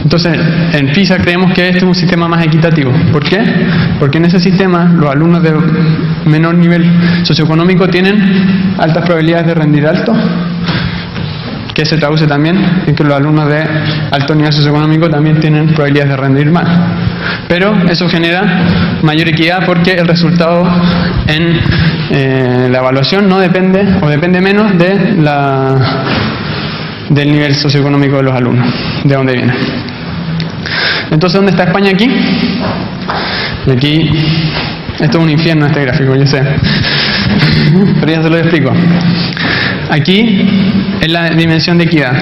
Entonces, en PISA creemos que este es un sistema más equitativo. ¿Por qué? Porque en ese sistema los alumnos de menor nivel socioeconómico tienen altas probabilidades de rendir alto, que se traduce también en que los alumnos de alto nivel socioeconómico también tienen probabilidades de rendir mal. Pero eso genera mayor equidad porque el resultado en la evaluación no depende o depende menos de del nivel socioeconómico de los alumnos, de dónde vienen. Entonces, ¿dónde está España aquí? Y aquí, esto es un infierno este gráfico, yo sé, pero ya se lo explico. Aquí es la dimensión de equidad.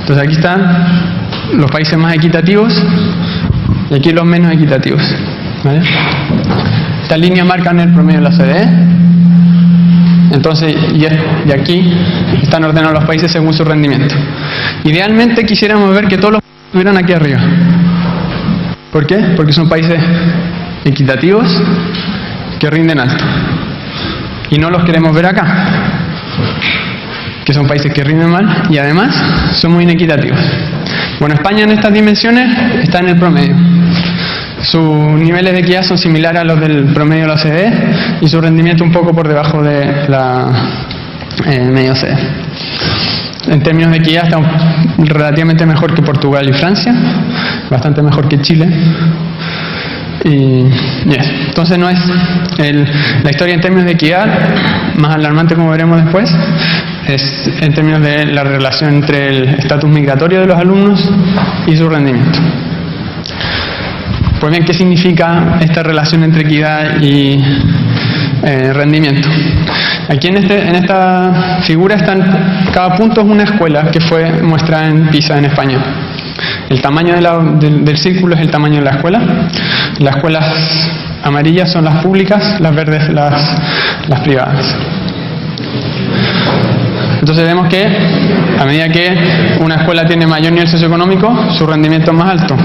Entonces aquí están los países más equitativos y aquí los menos equitativos, ¿vale? Estas líneas marcan el promedio de la OCDE. Entonces, y aquí están ordenados los países según su rendimiento. Idealmente quisiéramos ver que todos los países estuvieran aquí arriba. ¿Por qué? Porque son países equitativos que rinden alto. Y no los queremos ver acá, que son países que rinden mal y además son muy inequitativos. Bueno, España en estas dimensiones está en el promedio. Sus niveles de equidad son similares a los del promedio de la OCDE y su rendimiento un poco por debajo de la media OCDE. En términos de equidad está relativamente mejor que Portugal y Francia, bastante mejor que Chile. Entonces no es la historia en términos de equidad más alarmante, como veremos después, es en términos de la relación entre el estatus migratorio de los alumnos y su rendimiento. Pues bien, ¿qué significa esta relación entre equidad y rendimiento? Aquí en esta figura cada punto es una escuela que fue muestra en PISA en España. El tamaño del círculo es el tamaño de la escuela. Las escuelas amarillas son las públicas, las verdes las privadas. Entonces vemos que a medida que una escuela tiene mayor nivel socioeconómico, su rendimiento es más alto.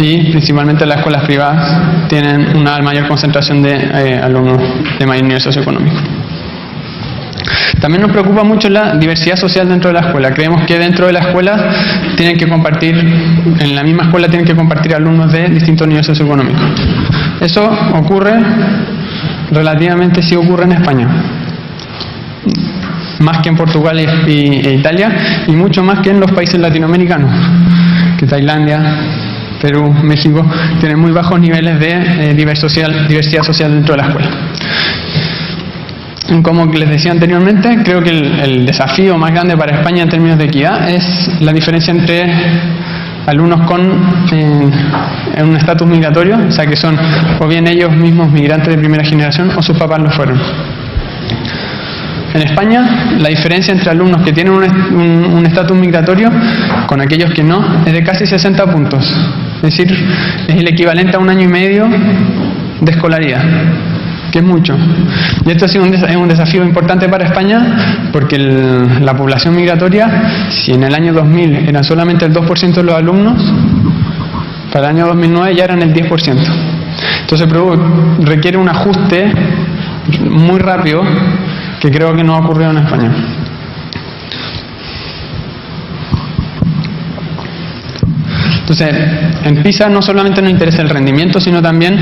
Y principalmente las escuelas privadas tienen una mayor concentración de alumnos de mayor nivel socioeconómico. También nos preocupa mucho la diversidad social dentro de la escuela. Creemos que dentro de la escuela en la misma escuela tienen que compartir alumnos de distintos niveles socioeconómicos. Eso ocurre, relativamente sí ocurre en España. Más que en Portugal e Italia, y mucho más que en los países latinoamericanos, que Tailandia, Perú, México, tienen muy bajos niveles de diversidad social dentro de la escuela. Como les decía anteriormente, creo que el desafío más grande para España en términos de equidad es la diferencia entre alumnos en un estatus migratorio, o sea que son o bien ellos mismos migrantes de primera generación o sus papás lo fueron. En España, la diferencia entre alumnos que tienen un estatus migratorio con aquellos que no es de casi 60 puntos. Es decir, es el equivalente a 1 año y medio de escolaridad, que es mucho. Y esto ha sido un desafío importante para España, porque la población migratoria, si en el año 2000 eran solamente el 2% de los alumnos, para el año 2009 ya eran el 10%. Entonces requiere un ajuste muy rápido que creo que no ha ocurrido en España. Entonces, en PISA no solamente nos interesa el rendimiento, sino también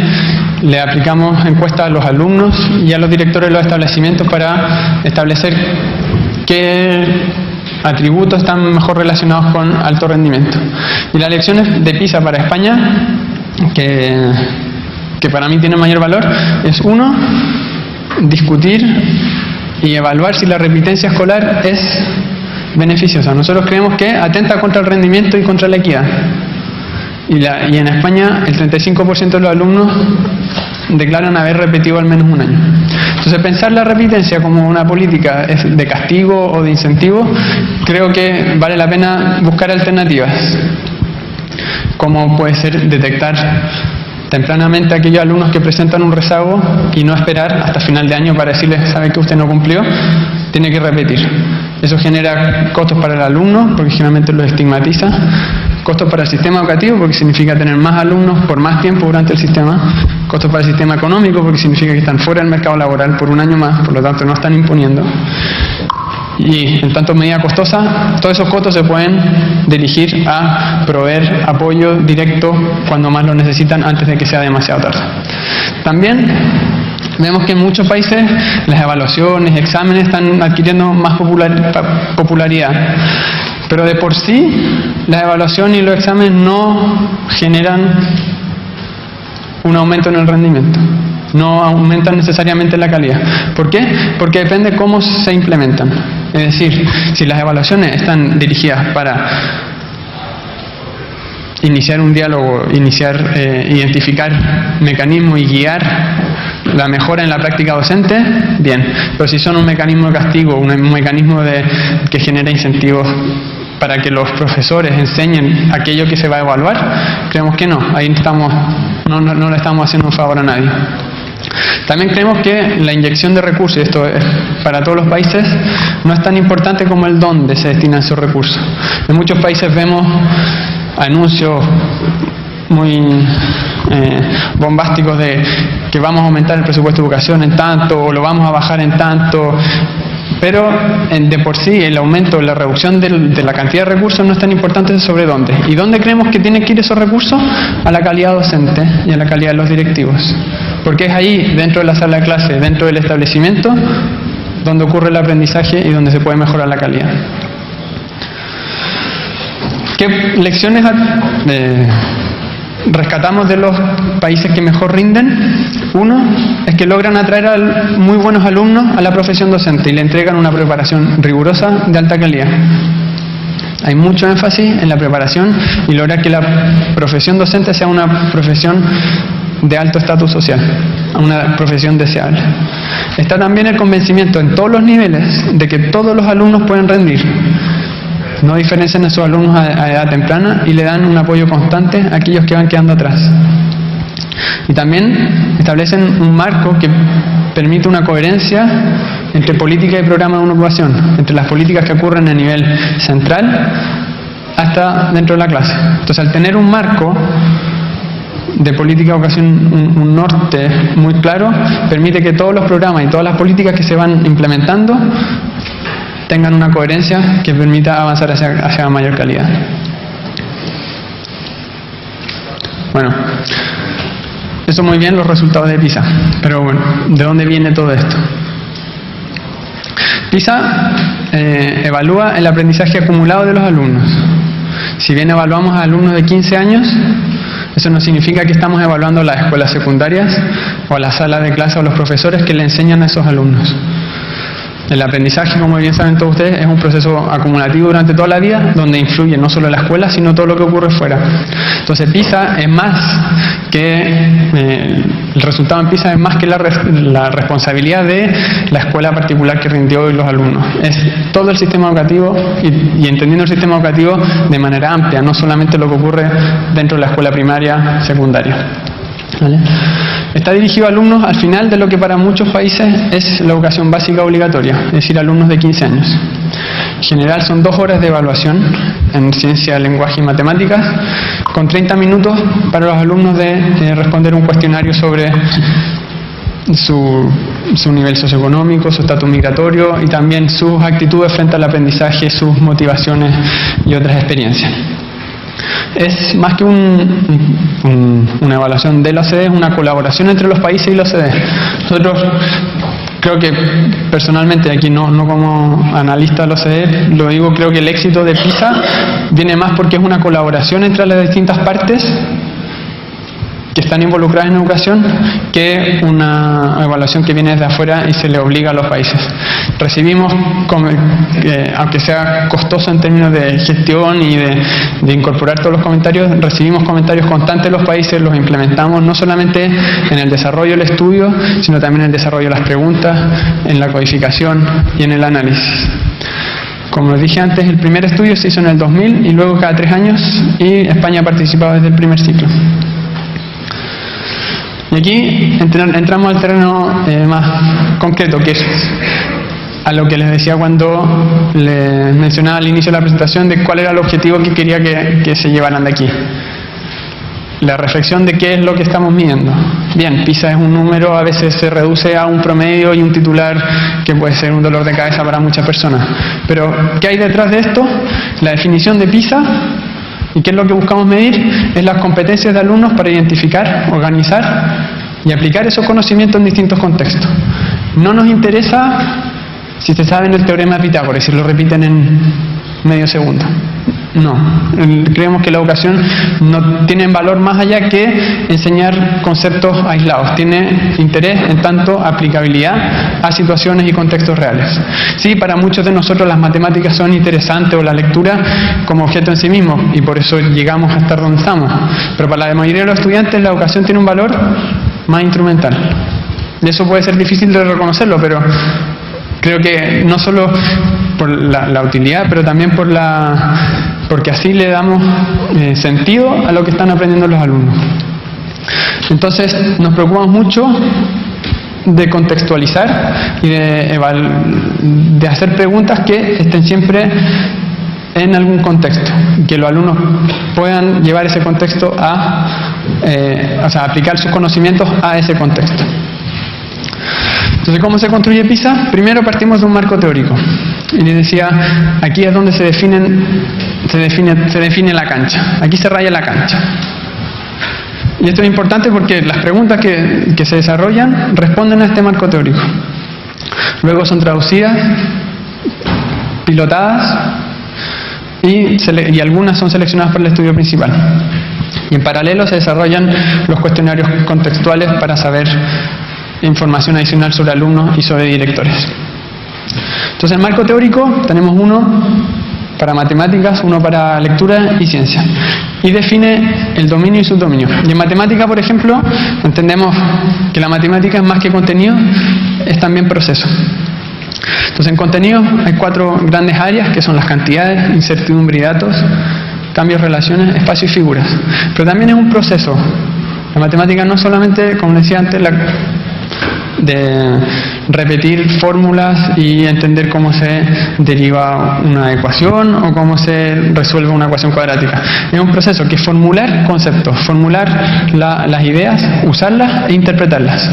le aplicamos encuestas a los alumnos y a los directores de los establecimientos para establecer qué atributos están mejor relacionados con alto rendimiento. Y las lecciones de PISA para España, que para mí tienen mayor valor, es uno, discutir y evaluar si la repitencia escolar es beneficiosa. Nosotros creemos que atenta contra el rendimiento y contra la equidad. Y en España el 35% de los alumnos declaran haber repetido al menos un año. Entonces pensar la repitencia como una política de castigo o de incentivo, creo que vale la pena buscar alternativas. Como puede ser detectar tempranamente a aquellos alumnos que presentan un rezago y no esperar hasta final de año para decirles, sabe que usted no cumplió, tiene que repetir. Eso genera costos para el alumno, porque generalmente los estigmatiza, costos para el sistema educativo, porque significa tener más alumnos por más tiempo durante el sistema, costos para el sistema económico, porque significa que están fuera del mercado laboral por un año más, por lo tanto no están imponiendo. y en tanto medida costosa, todos esos costos se pueden dirigir a proveer apoyo directo cuando más lo necesitan antes de que sea demasiado tarde. También vemos que en muchos países las evaluaciones, exámenes están adquiriendo más popularidad, pero de por sí las evaluaciones y los exámenes no generan un aumento en el rendimiento, no aumentan necesariamente la calidad. ¿Por qué? Porque depende cómo se implementan. Es decir, si las evaluaciones están dirigidas para iniciar un diálogo, identificar mecanismos y guiar la mejora en la práctica docente, bien. Pero si son un mecanismo de castigo, un mecanismo que genera incentivos para que los profesores enseñen aquello que se va a evaluar, creemos que no. Ahí no le estamos haciendo un favor a nadie. También creemos que la inyección de recursos, esto es para todos los países, no es tan importante como el dónde se destinan esos recursos. En muchos países vemos anuncios muy bombásticos de que vamos a aumentar el presupuesto de educación en tanto o lo vamos a bajar en tanto, pero de por sí el aumento, la reducción de la cantidad de recursos no es tan importante sobre dónde. ¿Y dónde creemos que tienen que ir esos recursos? A la calidad docente y a la calidad de los directivos, porque es ahí, dentro de la sala de clase, dentro del establecimiento, donde ocurre el aprendizaje y donde se puede mejorar la calidad. ¿Qué lecciones rescatamos de los países que mejor rinden? Uno es que logran atraer a muy buenos alumnos a la profesión docente y le entregan una preparación rigurosa de alta calidad. Hay mucho énfasis en la preparación y lograr que la profesión docente sea una profesión de alto estatus social, una profesión deseable. Está también el convencimiento en todos los niveles de que todos los alumnos pueden rendir. No diferencian a sus alumnos a edad temprana y le dan un apoyo constante a aquellos que van quedando atrás. Y también establecen un marco que permite una coherencia entre política y programa de una ocupación, entre las políticas que ocurren a nivel central hasta dentro de la clase. Entonces, al tener un marco de política de educación, un norte muy claro, permite que todos los programas y todas las políticas que se van implementando tengan una coherencia que permita avanzar hacia mayor calidad. Bueno, eso muy bien los resultados de PISA, pero bueno, ¿de dónde viene todo esto? PISA evalúa el aprendizaje acumulado de los alumnos. Si bien evaluamos a alumnos de 15 años, eso no significa que estamos evaluando las escuelas secundarias o las salas de clase o los profesores que le enseñan a esos alumnos. El aprendizaje, como bien saben todos ustedes, es un proceso acumulativo durante toda la vida, donde influye no solo la escuela, sino todo lo que ocurre fuera. Entonces PISA es más que, el resultado en PISA es más que la responsabilidad de la escuela particular que rindió y los alumnos. Es todo el sistema educativo y entendiendo el sistema educativo de manera amplia, no solamente lo que ocurre dentro de la escuela primaria, secundaria. ¿Vale? Está dirigido a alumnos al final de lo que para muchos países es la educación básica obligatoria, es decir, alumnos de 15 años. En general son 2 horas de evaluación en ciencia, lenguaje y matemáticas, con 30 minutos para los alumnos de responder un cuestionario sobre su nivel socioeconómico, su estatus migratorio y también sus actitudes frente al aprendizaje, sus motivaciones y otras experiencias. Es más que una evaluación de la OCDE, es una colaboración entre los países y la OCDE. Nosotros, creo que personalmente, aquí no como analista de la OCDE, lo digo, creo que el éxito de PISA viene más porque es una colaboración entre las distintas partes que están involucradas en educación, que una evaluación que viene desde afuera y se le obliga a los países. Recibimos, aunque sea costoso en términos de gestión y de incorporar todos los comentarios, recibimos comentarios constantes de los países, los implementamos no solamente en el desarrollo del estudio, sino también en el desarrollo de las preguntas, en la codificación y en el análisis. Como les dije antes, el primer estudio se hizo en el 2000 y luego cada 3 años, y España ha participado desde el primer ciclo. Y aquí entramos al terreno más concreto, que es a lo que les decía cuando les mencionaba al inicio de la presentación de cuál era el objetivo que quería que se llevaran de aquí. la reflexión de qué es lo que estamos midiendo. Bien, PISA es un número, a veces se reduce a un promedio y un titular que puede ser un dolor de cabeza para muchas personas. Pero, ¿qué hay detrás de esto? La definición de PISA, y qué es lo que buscamos medir, es las competencias de alumnos para identificar, organizar y aplicar esos conocimientos en distintos contextos. No nos interesa si se saben el teorema de Pitágoras, si lo repiten en medio segundo. No, creemos que la educación no tiene valor más allá que enseñar conceptos aislados. Tiene interés en tanto aplicabilidad a situaciones y contextos reales. Sí, para muchos de nosotros las matemáticas son interesantes o la lectura como objeto en sí mismo y por eso llegamos a estar donde estamos. Pero para la mayoría de los estudiantes la educación tiene un valor más instrumental. Y eso puede ser difícil de reconocerlo, pero creo que no solo por la utilidad, pero también porque así le damos sentido a lo que están aprendiendo los alumnos. Entonces nos preocupamos mucho de contextualizar y de hacer preguntas que estén siempre en algún contexto, que los alumnos puedan llevar ese contexto aplicar sus conocimientos a ese contexto. Entonces, ¿cómo se construye PISA? Primero partimos de un marco teórico. Y les decía, aquí es donde se define la cancha. Aquí se raya la cancha. Y esto es importante porque las preguntas que se desarrollan responden a este marco teórico. Luego son traducidas, pilotadas y algunas son seleccionadas para el estudio principal. Y en paralelo se desarrollan los cuestionarios contextuales para saber información adicional sobre alumnos y sobre directores. Entonces, en marco teórico tenemos uno para matemáticas, uno para lectura y ciencia. Y define el dominio y subdominio. Y en matemática, por ejemplo, entendemos que la matemática es más que contenido, es también proceso. Entonces, en contenido hay 4 grandes áreas que son las cantidades, incertidumbre y datos, cambios, relaciones, espacio y figuras. Pero también es un proceso. La matemática no solamente, como decía antes, de repetir fórmulas y entender cómo se deriva una ecuación o cómo se resuelve una ecuación cuadrática. Es un proceso que es formular conceptos, formular las ideas, usarlas e interpretarlas.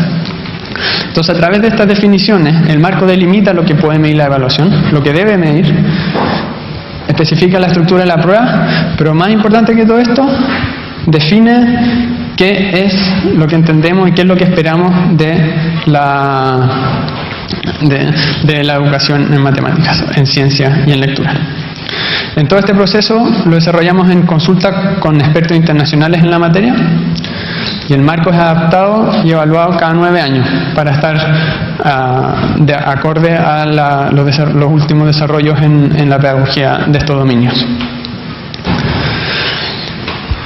Entonces, a través de estas definiciones, el marco delimita lo que puede medir la evaluación, lo que debe medir, especifica la estructura de la prueba, pero más importante que todo esto, define qué es lo que entendemos y qué es lo que esperamos de la educación en matemáticas, en ciencia y en lectura. En todo este proceso lo desarrollamos en consulta con expertos internacionales en la materia y el marco es adaptado y evaluado cada 9 años para estar acorde a los últimos desarrollos en la pedagogía de estos dominios.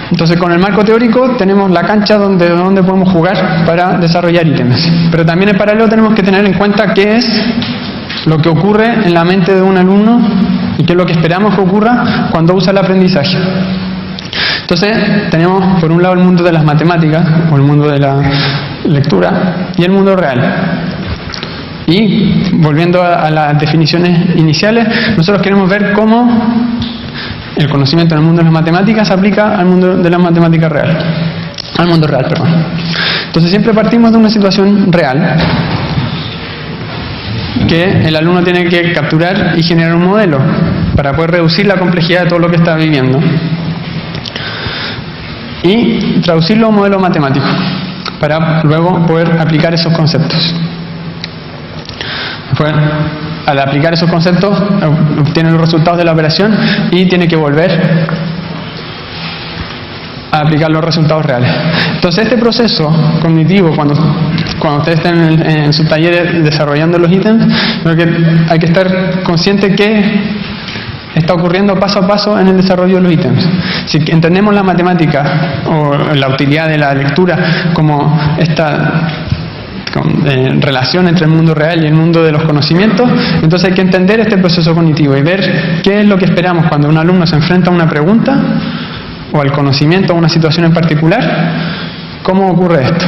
Entonces, con el marco teórico tenemos la cancha donde podemos jugar para desarrollar ítems. Pero también en paralelo tenemos que tener en cuenta qué es lo que ocurre en la mente de un alumno y qué es lo que esperamos que ocurra cuando usa el aprendizaje. Entonces, tenemos por un lado el mundo de las matemáticas, o el mundo de la lectura, y el mundo real. Y, volviendo a las definiciones iniciales, nosotros queremos ver cómo el conocimiento en el mundo de las matemáticas se aplica al mundo de la matemática real. Al mundo real, perdón. Entonces siempre partimos de una situación real que el alumno tiene que capturar y generar un modelo para poder reducir la complejidad de todo lo que está viviendo y traducirlo a un modelo matemático para luego poder aplicar esos conceptos. Después, al aplicar esos conceptos, obtiene los resultados de la operación y tiene que volver a aplicar los resultados reales. Entonces, este proceso cognitivo, cuando ustedes estén en sus talleres desarrollando los ítems, creo que hay que estar consciente que está ocurriendo paso a paso en el desarrollo de los ítems. Si entendemos la matemática o la utilidad de la lectura como esta relación entre el mundo real y el mundo de los conocimientos, entonces hay que entender este proceso cognitivo y ver qué es lo que esperamos cuando un alumno se enfrenta a una pregunta o al conocimiento o a una situación en particular, cómo ocurre esto.